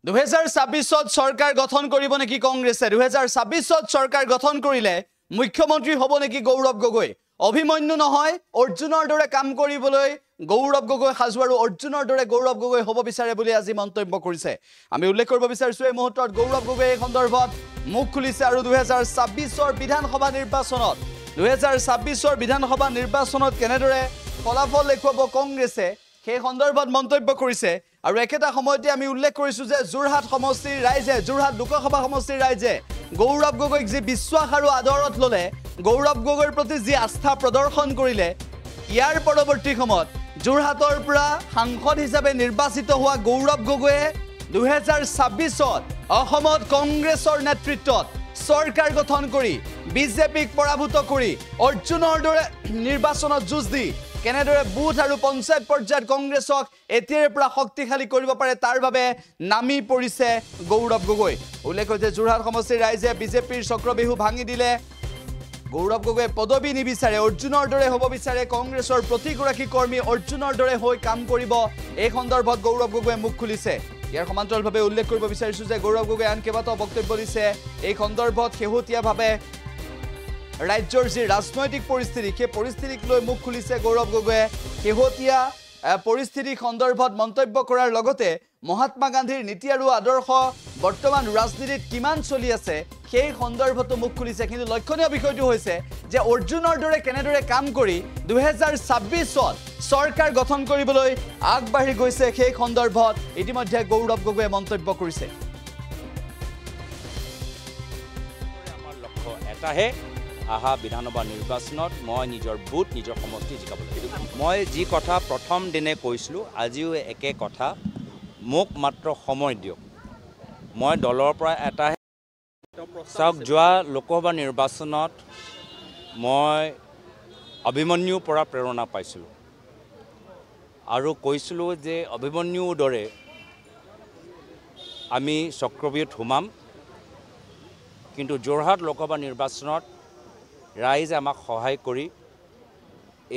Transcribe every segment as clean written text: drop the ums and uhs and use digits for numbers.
2026 সৰকাৰ গঠন কৰিব নেকি কংগ্ৰেছে 2026 সৰকাৰ গঠন কৰিলে মুখ্যমন্ত্ৰী হ'ব নেকি গৌৰৱ গগৈ অভিমন্যু নহয় অৰ্জুনৰ দৰে কাম কৰিবলৈ গৌৰৱ গগৈ হাজু আৰু অৰ্জুনৰ দৰে গৌৰৱ গগৈ হ'ব বিচাৰে বুলি আজি মন্তব্য কৰিছে আমি উল্লেখ কৰিব বিচাৰিছো এই মুহূৰ্তত গৌৰৱ গগৈ এই সন্দৰ্ভত মুখ খুলিছে আৰু 2026 বিধানসভা নিৰ্বাচনত 2026 বিধানসভা নিৰ্বাচনত কেনেদৰে ফলাফল দেখুৱাব কংগ্ৰেছে সেই সন্দৰ্ভত মন্তব্য কৰিছে আৰু একেটা সময়তে আমি উল্লেখ কৰিছো যে যোৰহাট সমষ্টিৰ ৰাইজে যোৰহাট লোকসভা সমষ্টিৰ ৰাইজে গৌৰৱ গগৈক যি বিশ্বাস আৰু আদৰত ললে গৌৰৱ গগৈৰ প্ৰতি যি আস্থা প্ৰদৰ্শন কৰিলে ইয়াৰ পৰৱৰ্তী সময়ত যোৰহাটৰ পৰা সাংসদ হিচাপে নিৰ্বাচিত হোৱা গৌৰৱ গগৈয়ে 2026ত অসমত কংগ্ৰেছৰ নেতৃত্বত সৰকাৰ গঠন কৰি বিজেপিক পৰাভূত কৰি অৰ্জুনৰ দৰে নিৰ্বাচনত যুঁজ দি কেনেদৰে বুথ আৰু পঞ্চায়ত পৰ্যায়ত কংগ্ৰেছক এতিয়াৰ পৰা শক্তিশালী কৰিব পাৰে তাৰ বাবে নামি পৰিছে গৌৰৱ গগৈ উল্লেখ হৈছে যোৰহাট সমষ্টিৰ ৰাইজে বিজেপিৰ চক্ৰবিহু ভাঙি দিলে গৌৰৱ গগৈ পদবী নিবিচাৰে অৰ্জুনৰ দৰে হ'ব বিচাৰে কংগ্ৰেছৰ প্ৰতিগৰাকী কৰ্মী অৰ্জুনৰ দৰে হৈ কাম কৰিব এই সন্দৰ্ভত গৌৰৱ গগৈয়ে মুখ খুলিছে ইয়াৰ সমান্তৰালভাৱে উল্লেখ কৰিব বিচাৰিছো যে গৌৰৱ গগৈ আন কেইবাটাও বক্তব্য দিছে এই সন্দৰ্ভত শেহতীয়াভাৱে ৰাজ্যৰ যি ৰাজনৈতিক পৰিস্থিতি সেই পৰিস্থিতিক লৈ মুখ খুলিছে গৌৰৱ গগৈয়ে শেহতীয়া পৰিস্থিতি সন্দৰ্ভত মন্তব্য কৰাৰ লগতে মহাত্মা গান্ধীৰ নীতি আৰু আদৰ্শ বৰ্তমান ৰাজনীতিত কিমান চলি আছে সেই সন্দৰ্ভতো মুখ খুলিছে কিন্তু লক্ষণীয় বিষয়টো হৈছে যে অৰ্জুনৰ দৰে কেনেদৰে কাম কৰি 2026ত সৰকাৰ গঠন কৰিবলৈ আগবাঢ়ি গৈছে সেই সন্দৰ্ভত ইতিমধ্যে গৌৰৱ গগৈয়ে মন্তব্য কৰিছে আমাৰ লক্ষ্য এটাহে আহা বিধানসভা নিৰ্বাচনত মই নিজৰ বুথ নিজৰ সমষ্টি জিকাব লাগিব মই যি কথা প্ৰথম দিনে কৈছিলোঁ আজিও একে কথা মোক মাত্ৰ সময় দিয়ক মই দলৰ পৰা এটাহে চাওক যোৱা লোকসভা নিৰ্বাচনত মই অভিমন্যুৰ পৰা প্ৰেৰণা পাইছিলোঁ আৰু কৈছিলোঁ যে অভিমন্যুৰ দৰে আমি চক্ৰব্যূহত সোমাম কিন্তু যোৰহাট লোকসভা নিৰ্বাচনত ৰাইজে আমাক সহায় কৰি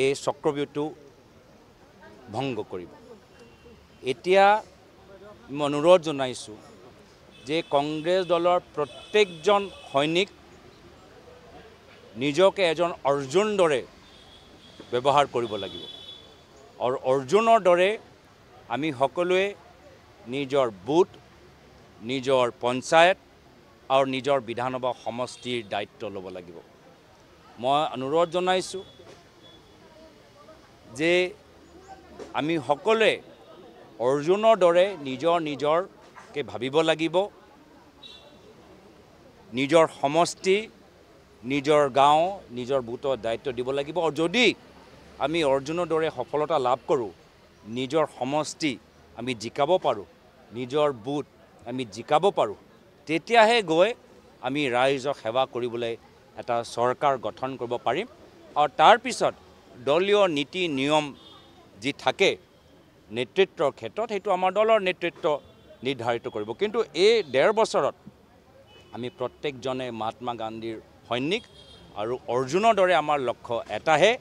এই চক্ৰব্যূহটো ভংগ কৰিব এতিয়া মই অনুৰোধ জনাইছোঁ যে কংগ্ৰেছ দলৰ প্ৰত্যেকজন সৈনিক নিজকে এজন অৰ্জুন দৰে ব্যৱহাৰ কৰিব লাগিব আৰু অৰ্জুনৰ দৰে আমি সকলোৱে নিজৰ বুথ নিজৰ পঞ্চায়ত আৰু নিজৰ বিধানসভা সমষ্টিৰ দায়িত্ব ল'ব লাগিব মই অনুৰোধ জনাইছোঁ যে আমি সকলোৱে অৰ্জুনৰ দৰে নিজৰকে ভাবিব লাগিব নিজৰ সমষ্টি নিজৰ গাঁও নিজৰ বুথৰ দায়িত্ব দিব লাগিব আৰু যদি আমি অৰ্জুনৰ দৰে সফলতা লাভ কৰোঁ নিজৰ সমষ্টি আমি জিকাব পাৰোঁ নিজৰ বুথ আমি জিকাব পাৰোঁ তেতিয়াহে গৈ আমি ৰাইজক সেৱা কৰিবলৈ এটা চৰকাৰ গঠন কৰিব পাৰিম আৰু তাৰ পিছত দলীয় নীতি নিয়ম যি থাকে নেতৃত্বৰ ক্ষেত্ৰত সেইটো আমাৰ দলৰ নেতৃত্ব নিৰ্ধাৰিত কৰিব কিন্তু এই 1.5 বছৰত আমি প্ৰত্যেকজনে মহাত্মা গান্ধীৰ সৈনিক আৰু অৰ্জুনৰ দৰে আমাৰ লক্ষ্য এটাহে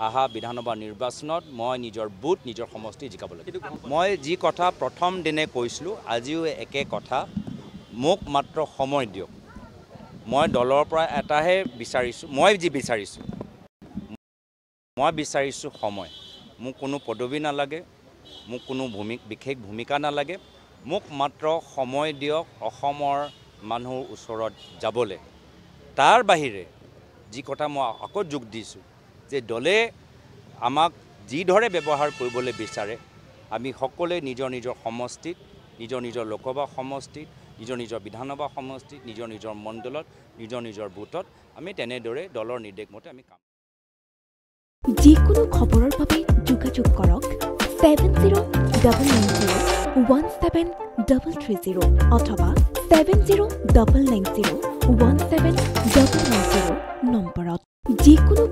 আহা বিধানসভা নিৰ্বাচনত মই নিজৰ বুথ নিজৰ সমষ্টি জিকাব লাগিব মই যি কথা প্ৰথম দিনে কৈছিলোঁ আজিও একে কথা মোক মাত্ৰ সময় দিয়ক মই দলৰ পৰা এটাহে বিচাৰিছোঁ মই বিচাৰিছোঁ সময় মোক কোনো পদবী নালাগে মোক কোনো বিশেষ ভূমিকা নালাগে মোক মাত্ৰ সময় দিয়ক অসমৰ মানুহৰ ওচৰত যাবলৈ তাৰ বাহিৰে যি কথা মই আকৌ যোগ দিছোঁ যে দলে আমাক যিদৰে ব্যৱহাৰ কৰিবলৈ বিচাৰে আমি সকলোৱে নিজৰ নিজৰ সমষ্টিত নিজৰ নিজৰ লোকসভা সমষ্টিত নিজৰ নিজৰ বিধানসভা সমষ্টিত নিজৰ নিজৰ মণ্ডলত নিজৰ নিজৰ বুথত আমি তেনেদৰে দলৰ নিৰ্দেশ মতে আমি কাম যিকোনো খবৰৰ বাবে যোগাযোগ কৰক 7099017330 অথবা 7099017390 নম্বৰত যিকোনো